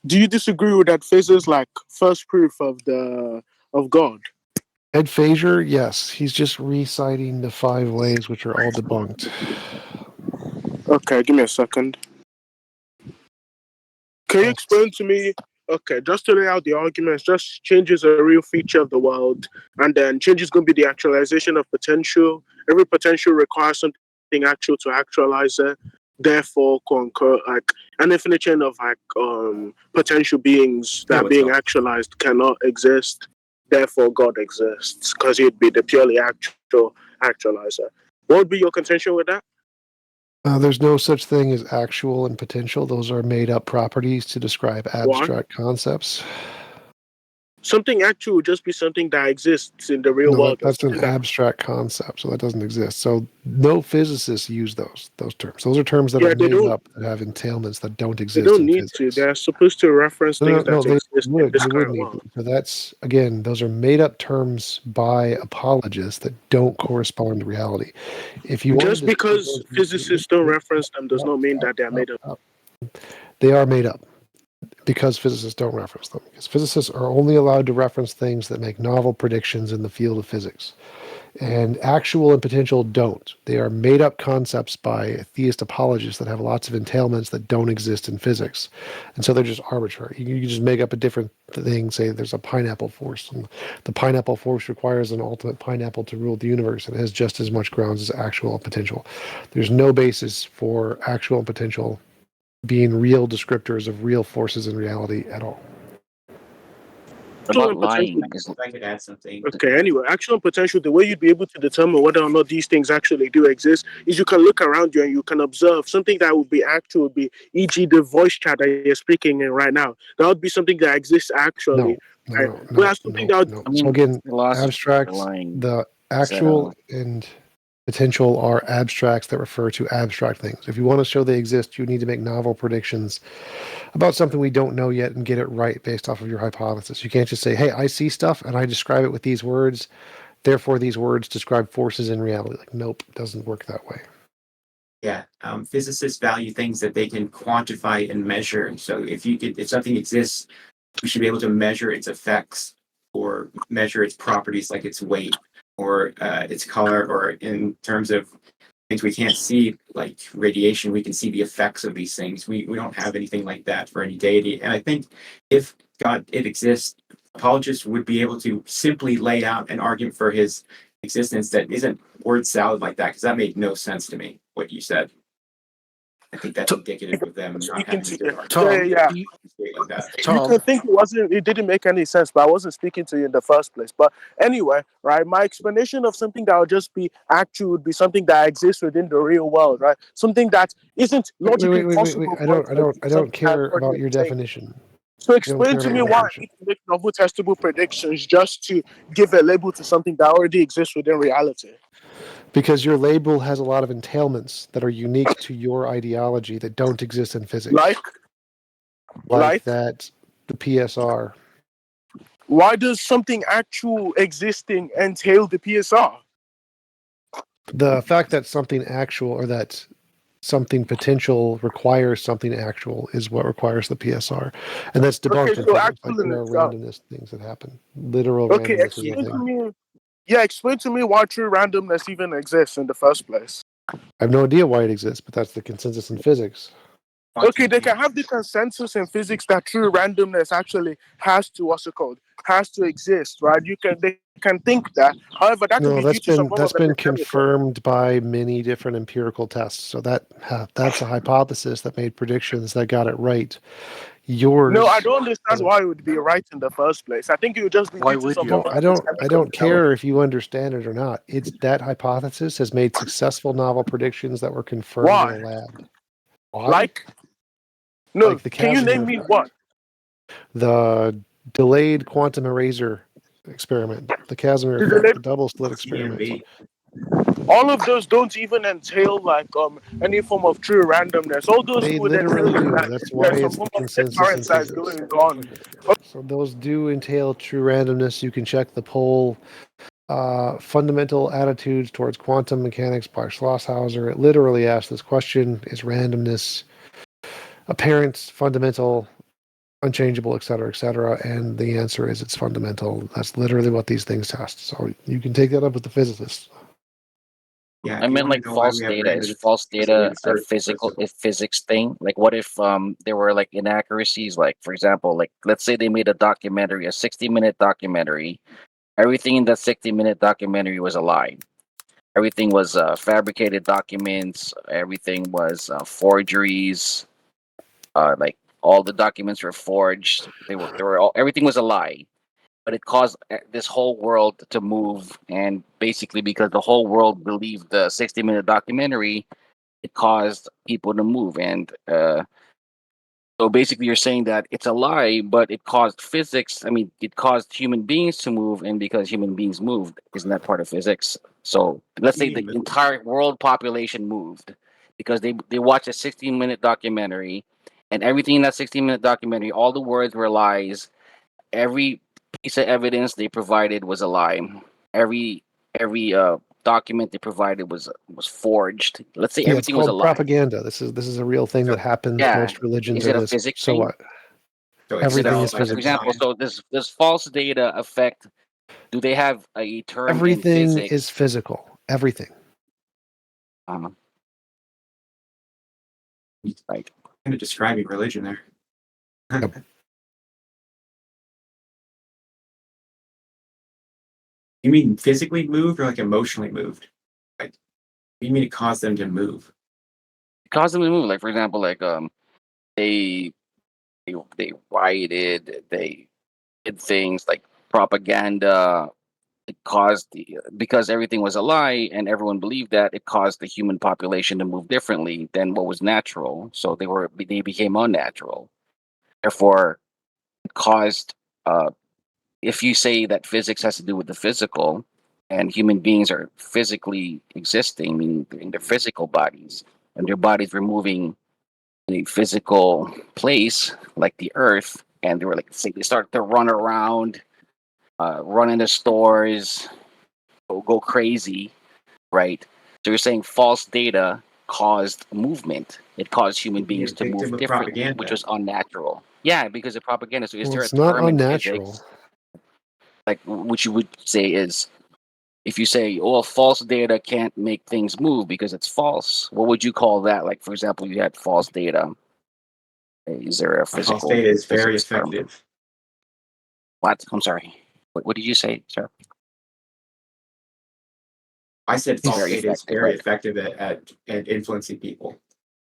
Do you disagree with that physics like first proof of God? Ed Frazier, yes, he's just reciting the 5 ways which are all debunked. Okay, give me a second. Can you explain to me? Okay, just to lay out the arguments, just change is a real feature of the world, and then change is going to be the actualization of potential. Every potential requires something actual to actualize it. Therefore, concur like an infinite chain of potential beings that being actualized cannot exist. Therefore, God exists because he'd be the purely actual actualizer. What would be your contention with that? There's no such thing as actual and potential. Those are made up properties to describe Why? abstract concepts. Something actual would just be something that exists in the real No, world or that's an something that. abstract concept, so that doesn't exist. So no physicists use those terms. Those are terms that are Yeah, made up that have entailments that don't they exist don't in need to. physics. They're supposed to reference No, no, things no, that exist in this they would current need world. to. So that's again, those are made up terms by apologists that don't correspond to reality. If you wanted Just to say because physicists don't reference them does not mean that they're made up. they are made up because physicists don't reference them. Because physicists are only allowed to reference things that make novel predictions in the field of physics. And actual and potential don't. They are made up concepts by theist apologists that have lots of entailments that don't exist in physics. And so they're just arbitrary. You can just make up a different thing, say there's a pineapple force. And the pineapple force requires an ultimate pineapple to rule the universe. And it has just as much grounds as actual and potential. There's no basis for actual and potential being real descriptors of real forces in reality at all. About lying If I could add something. Okay, anyway, actual and potential, the way you'd be able to determine whether or not these things actually do exist is you can look around you and you can observe something that would be actual, would be, e.g., the voice chat that you're speaking in right now. That would be something that exists actually. No, Right? no, no, Whereas no, something no, that would, no. I So mean, again, philosophers are abstracts, lying. the Said, actual and potential are abstracts that refer to abstract things. If you want to show they exist, you need to make novel predictions about something we don't know yet and get it right based off of your hypothesis. You can't just say, hey, I see stuff and I describe it with these words. Therefore, these words describe forces in reality. Like, nope, it doesn't work that way. Yeah, physicists value things that they can quantify and measure. So if something exists, we should be able to measure its effects or measure its properties, like its weight or its color, or in terms of things we can't see, like radiation, we can see the effects of these things. We don't have anything like that for any deity. And I think if God it exists, apologists would be able to simply lay out an argument for his existence that isn't word salad like that, because that made no sense to me, what you said. I think that's indicative of them not speaking having to a good you. argument Yeah, like that. you can think it didn't make any sense, but I wasn't speaking to you in the first place. But anyway, right, my explanation of something that would just be actual would be something that exists within the real world, right? Something that isn't logically possible. I don't care about your definition. So I don't explain care to about me your why I definition. need to make novel testable predictions just to give a label to something that already exists within reality. Because your label has a lot of entailments that are unique to your ideology that don't exist in physics. Like that, the PSR. Why does something actual existing entail the PSR? The fact that something actual or that something potential requires something actual is what requires the PSR. And that's debunked in physics. Like there are randomness things that happen. Literal randomness is a thing. Explain to me why true randomness even exists in the first place. I have no idea why it exists, but that's the consensus in physics. Okay, they can have the consensus in physics that true randomness actually has to exist, right? They can think that. However, that could be due to some form that's of been epidemic. confirmed by many different empirical tests. So that's a hypothesis that made predictions that got it right. Yours. No, I don't understand why it would be right in the first place. I think it would just be due to some form of I don't care if you understand it or not. It's that hypothesis has made successful novel predictions that were confirmed in a lab. Why? Like the can you name me what? The delayed quantum eraser experiment, the Casimir effect, the double slit experiment. All of those don't even entail like any form of true randomness. All those they would entail literally do. that That's why it's the consensus in physics. Going on. So those do entail true randomness. You can check the poll. Fundamental attitudes towards quantum mechanics by Schlosshauser. It literally asks this question: is randomness apparent, fundamental, unchangeable, et cetera, and the answer is it's fundamental. That's literally what these things test. So you can take that up with the physicists. Yeah, I if you meant want to like know why false we have data. Is randomness, false that's the way data to a search physics thing? Like, what if there were like inaccuracies? Like, for example, like let's say they made a documentary, a 60-minute documentary. Everything in that 60-minute documentary was a lie. Everything was fabricated documents. Everything was forgeries. Like all the documents were forged. They were all, everything was a lie. But it caused this whole world to move, and basically because the whole world believed the 60-minute documentary, it caused people to move. And so basically you're saying that it's a lie, but it caused physics. I mean, it caused human beings to move, and because human beings moved, isn't that part of physics? So let's say You the mean move? entire world population moved because they watched a 16-minute documentary, and everything in that 16-minute documentary, all the words were lies. Every piece of evidence they provided was a lie. Every document they provided was forged. Let's say Yeah, it's everything was a called lie. propaganda. This is a real thing So that happens. Yeah, Most religions is are it a this. physics So thing? what? So Everything Excel, is So, like for physical. example, science. so does false data affect? Do they have a term in Everything is physics? physical. Everything. Um, like Kind of describing religion there. Yep. You mean physically moved or like emotionally moved? Like, you mean it caused them to move? cause them to move. Like for example, like they they rioted, they did things like propaganda. It caused because everything was a lie and everyone believed that, it caused the human population to move differently than what was natural. So they became unnatural. Therefore, it caused if you say that physics has to do with the physical and human beings are physically existing, meaning in their physical bodies, and their bodies were moving in a physical place like the earth, and they were like, say, they started to run around, run into stores, go crazy, right? So you're saying false data caused movement. It caused human You'd be beings a to move victim of differently, which propaganda. was unnatural. Yeah, because of propaganda. So is Well, there a it's not term in unnatural. physics like which you would say is, if you say, oh, false data can't make things move because it's false, what would you call that? Like, for example, you had false data. Is there a False physical data is very physics term? effective. What? I'm sorry. What did you say, sir? I said It's false very He's data is effective, very right? effective at influencing people.